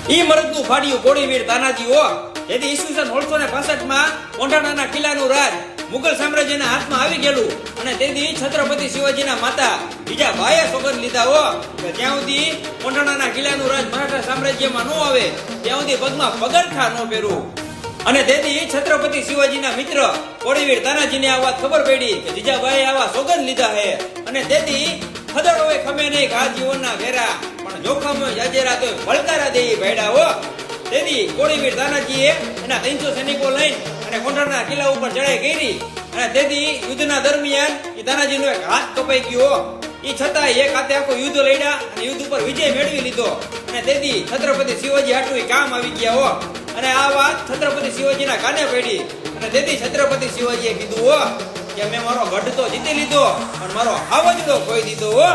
ઈ મરદનું ફાડ્યું કોળીવીર તાનાજી હો. જેથી ઈસવીસન 1665 માં કોંઢાણાના કિલ્લાનું રાજ મુગલ સામ્રાજ્યના હાથમાં આવી ગયેલું અને તેથી છત્રપતિ શિવાજીના માતા જીજાબાઈએ સોગંદ લીધા હો કે જ્યાં સુધી કોંઢાણાના કિલ્લાનું રાજ મરાઠા સામ્રાજ્યમાં ન આવે ત્યાં સુધી પગમાં પગરખા ન પહેરવું. અને તેથી છત્રપતિ શિવાજીના મિત્ર કોળીવીર તાનાજીને આ વાત ખબર પડી કે જીજાબાઈએ આવા સોગંદ લીધા છે અને તેથી ખદડોએ ખમે નહીં ઘા જીવનના ઘેરા પણ જોખમ જાજેરા તો ભળકારા દેઈ ભેડા હો. તેથી કોળીવીર તાનાજીએ એના 300 સૈનિકો લઈને અને કોંઢાણાના કિલ્લા ઉપર ચડાઈ કરી અને તેથી યુદ્ધના દરમિયાન એ તાનાજીનો એક હાથ કપાઈ ગયો. એ છતાં એક હાથે આખું યુદ્ધ લડ્યા અને યુદ્ધ ઉપર વિજય મેળવી લીધો અને તેથી છત્રપતિ શિવાજી હાટું કામ આવી ગયા હો. અને આ વાત છત્રપતિ શિવાજીના કાને પડી અને તેથી છત્રપતિ શિવાજીએ કીધું હો કે મેં મારો ગઢ તો જીતી લીધો પણ મારો આવજડો ખોઈ દીધો હો.